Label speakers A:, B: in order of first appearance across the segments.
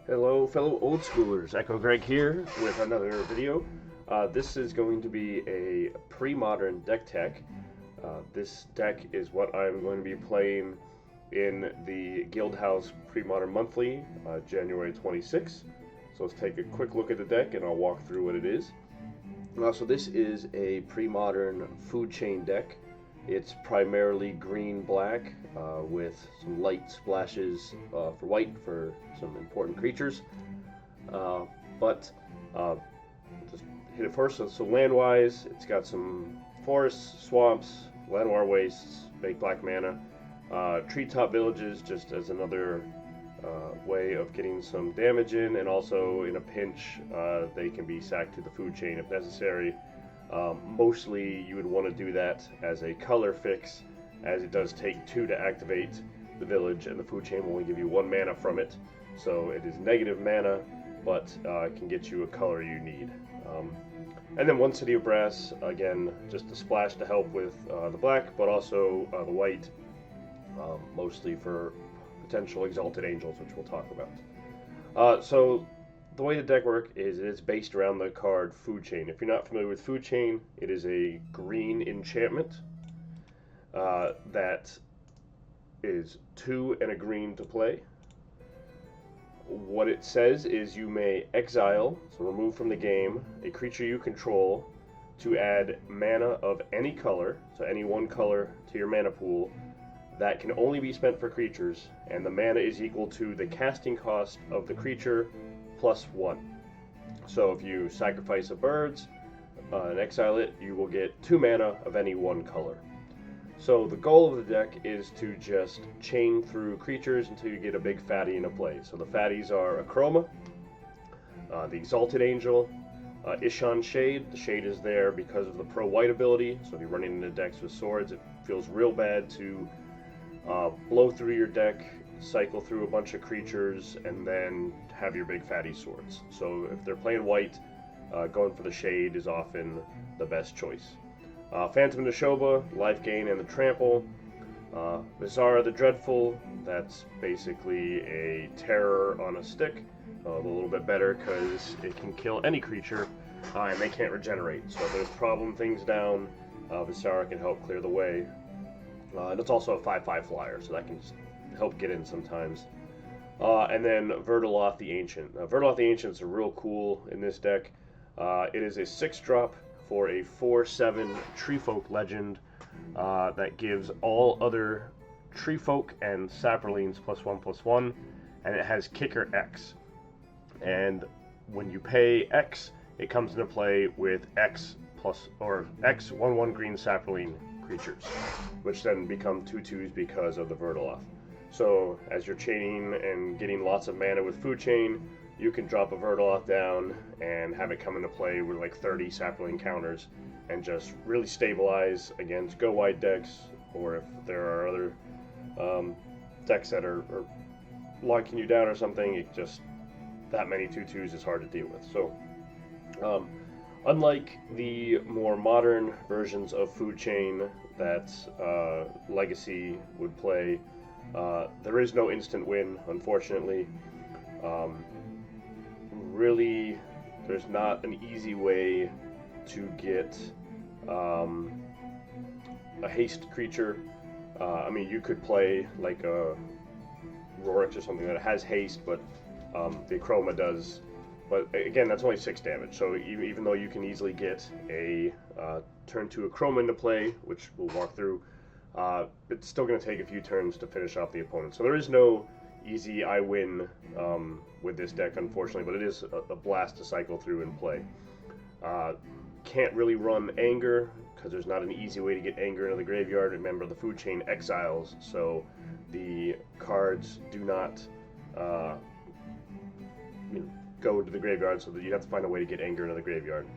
A: Hello, fellow old schoolers. Echo Greg here with another video. This is going to be a pre-modern deck tech. This deck is what I'm going to be playing in the Guildhouse Pre-Modern Monthly, January 26th. So let's take a quick look at the deck and I'll walk through what it is. So this is a pre-modern food chain deck. It's primarily green-black with some light splashes for white for some important creatures. But just hit it first. So land-wise, it's got some forests, swamps, Llanowar wastes, big black mana. Treetop villages just as another way of getting some damage in, and also in a pinch, they can be sacked to the food chain if necessary. Mostly you would want to do that as a color fix, as it does take 2 to activate the village, and the food chain will only give you 1 mana from it. So it is negative mana, but it can get you a color you need. And then 1 City of Brass, again, just a splash to help with the black, but also the white, mostly for potential Exalted Angels, which we'll talk about. So the way the deck works is it's based around the card Food Chain. If you're not familiar with Food Chain, it is a green enchantment that is 2 and a green to play. What it says is you may exile, so remove from the game, a creature you control to add mana of any color, so any one color to your mana pool, that can only be spent for creatures, and the mana is equal to the casting cost of the creature plus 1. So if you sacrifice a birds and exile it, you will get 2 mana of any one color. So the goal of the deck is to just chain through creatures until you get a big fatty into play. So the fatties are Akroma, the Exalted Angel, Ishan Shade. The Shade is there because of the pro-white ability, so if you're running into decks with swords, it feels real bad to blow through your deck, cycle through a bunch of creatures, and then have your big fatty swords. So if they're playing white, going for the Shade is often the best choice. Phantom Neshoba, life gain and the trample. Vizara the Dreadful, that's basically a terror on a stick. A little bit better because it can kill any creature and they can't regenerate. So if there's problem things down, Vizara can help clear the way. And it's also a 5/5 flyer, so that can help get in sometimes. And then Verdaloth the Ancient. Verdaloth the Ancient is real cool in this deck. It is a 6-drop for a 4/7 Treefolk legend that gives all other Treefolk and Saprolines +1/+1, and it has Kicker X. And when you pay X, it comes into play with X plus or X 1/1 green Saproline creatures, which then become 2/2s because of the Verdaloth. So as you're chaining and getting lots of mana with Food Chain, you can drop a Verdaloth down and have it come into play with like 30 Sapling counters and just really stabilize against go wide decks, or if there are other decks that are locking you down or something, it just that many 2/2s is hard to deal with. So unlike the more modern versions of Food Chain that Legacy would play, there is no instant win, unfortunately. Really, there's not an easy way to get a haste creature. I mean, you could play like a Rorix or something that has haste, but the Akroma does. But again, that's only 6 damage, so even though you can easily get a turn 2 Akroma into play, which we'll walk through, it's still going to take a few turns to finish off the opponent. So there is no easy I win with this deck, unfortunately, but it is a blast to cycle through and play. Can't really run Anger, because there's not an easy way to get Anger into the graveyard. Remember, the Food Chain exiles, so the cards do not go to the graveyard, so that you have to find a way to get Anger into the graveyard.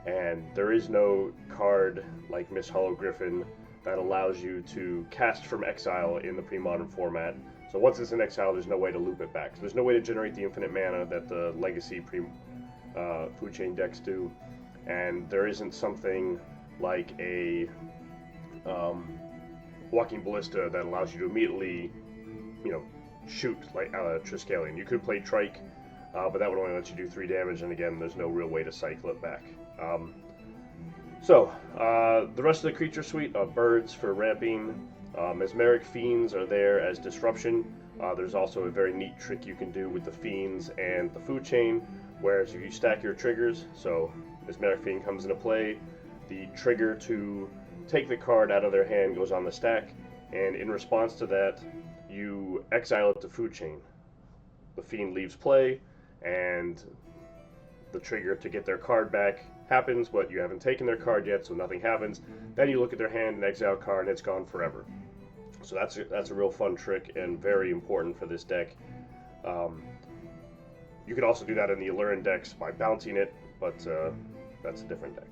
A: And there is no card like Miss Hollow Griffin that allows you to cast from exile in the pre-modern format. So once it's in exile, there's no way to loop it back. So there's no way to generate the infinite mana that the Legacy Food Chain decks do. And there isn't something like a Walking Ballista that allows you to immediately, shoot like Triskelion. You could play Trike but that would only let you do 3 damage, and again, there's no real way to cycle it back. The rest of the creature suite, birds for ramping, mesmeric fiends are there as disruption. There's also a very neat trick you can do with the fiends and the food chain, whereas if you stack your triggers, so mesmeric fiend comes into play, the trigger to take the card out of their hand goes on the stack, and in response to that, you exile it to food chain. The fiend leaves play, and the trigger to get their card back happens, but you haven't taken their card yet, so nothing happens. Then you look at their hand and exile card, and it's gone forever. So that's a real fun trick and very important for this deck. You could also do that in the Allurin decks by bouncing it, but that's a different deck.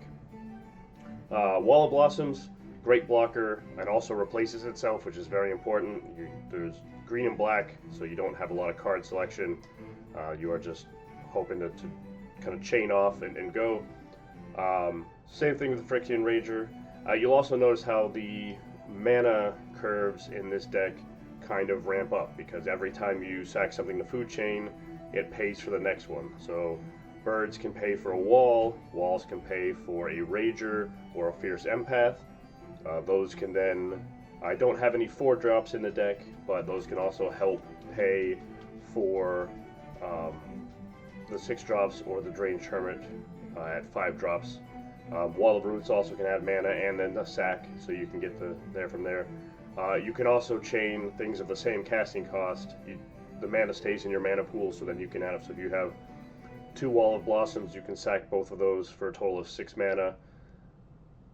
A: Wall of Blossoms, great blocker, and also replaces itself, which is very important. There's green and black, so you don't have a lot of card selection. You are just hoping to kind of chain off and go. Same thing with the Phyrexian Rager. You'll also notice how the mana curves in this deck kind of ramp up, because every time you sack something to food chain, it pays for the next one. So birds can pay for a wall, walls can pay for a Rager or a Fierce Empath. Those can then, I don't have any 4-drops in the deck, but those can also help pay for the 6-drops or the Deranged Hermit at 5-drops. Wall of Roots also can add mana and then a sack, so you can get there from there. You can also chain things of the same casting cost. The mana stays in your mana pool, so then you can add up. So if you have 2 Wall of Blossoms, you can sack both of those for a total of 6 mana.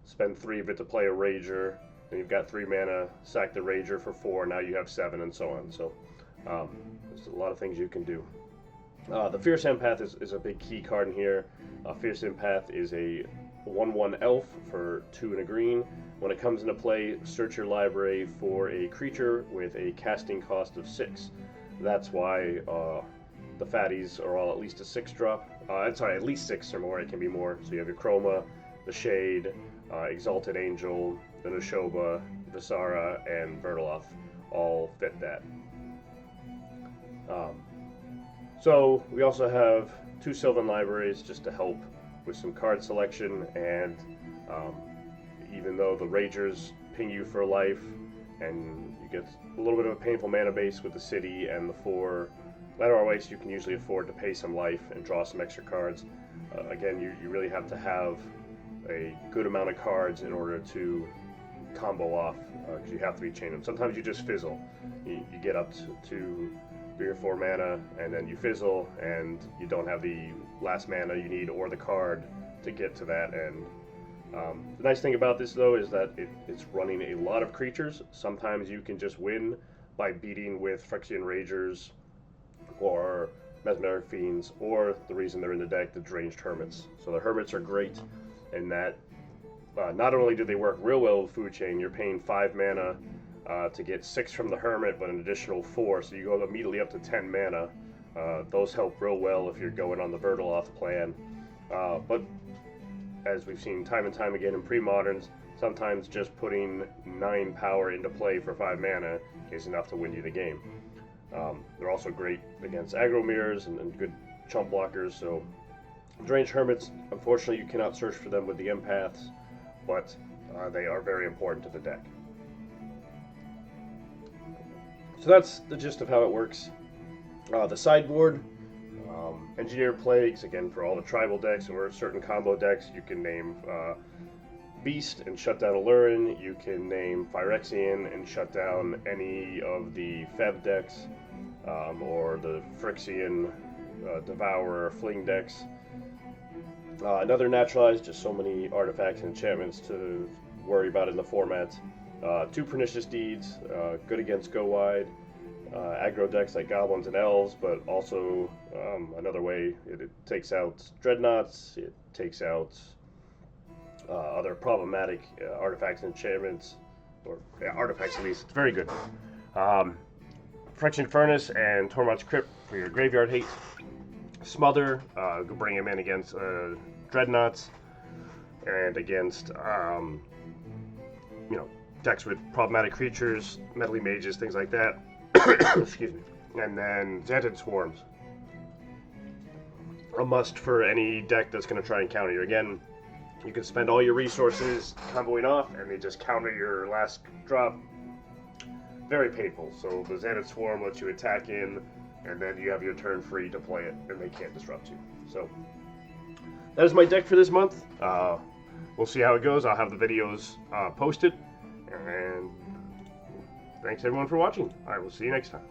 A: Spend 3 of it to play a Rager, and you've got 3 mana, sack the Rager for 4, now you have 7, and so on. So there's a lot of things you can do. The Fierce Empath is a big key card in here. Fierce Empath is a 1/1 elf for 2 and a green. When it comes into play, search your library for a creature with a casting cost of 6. That's why the fatties are all at least a 6-drop. At least 6 or more. It can be more. So you have your Chroma, the Shade, Exalted Angel, the Nashoba, Visara, and Vertaloth all fit that. So we also have 2 Sylvan libraries just to help with some card selection, and even though the Ragers ping you for life, and you get a little bit of a painful mana base with the city and the 4 Llanowar Wastes, you can usually afford to pay some life and draw some extra cards. Again, you really have to have a good amount of cards in order to combo off, because you have to be chaining them. Sometimes you just fizzle. You get up to 3 or 4 mana, and then you fizzle, and you don't have the last mana you need or the card to get to that end. The nice thing about this, though, is that it's running a lot of creatures. Sometimes you can just win by beating with Phyrexian Ragers or Mesmeric Fiends, or the reason they're in the deck, the Deranged Hermits. So the Hermits are great in that not only do they work real well with food chain, you're paying 5 mana to get 6 from the Hermit, but an additional 4, so you go immediately up to 10 mana. Those help real well if you're going on the Vertaloth plan. But as we've seen time and time again in pre-moderns, sometimes just putting 9 power into play for 5 mana is enough to win you the game. They're also great against aggro mirrors and good chump blockers, so Deranged Hermits, unfortunately you cannot search for them with the Empaths, but they are very important to the deck. So that's the gist of how it works. The sideboard, Engineered Plagues, again for all the tribal decks or certain combo decks, you can name Beast and shut down Allurin, you can name Phyrexian and shut down any of the Feb decks, or the Phyrexian Devourer Fling decks. Another Naturalized, just so many artifacts and enchantments to worry about in the format. 2 Pernicious Deeds, good against Go Wide, aggro decks like Goblins and Elves, but also another way it takes out Dreadnoughts, it takes out other problematic artifacts and enchantments, or artifacts at least. It's very good. Phyrexian Furnace and Tormod's Crypt for your graveyard hate. Smother, bring him in against Dreadnoughts and against decks with problematic creatures, Meddling Mages, things like that. Excuse me. And then Xantid Swarms. a must for any deck that's going to try and counter you. Again, you can spend all your resources comboing off, and they just counter your last drop. Very painful. So the Xanath Swarm lets you attack in, and then you have your turn free to play it, and they can't disrupt you. So that is my deck for this month. We'll see how it goes. I'll have the videos posted, and thanks everyone for watching. All right, we'll see you next time.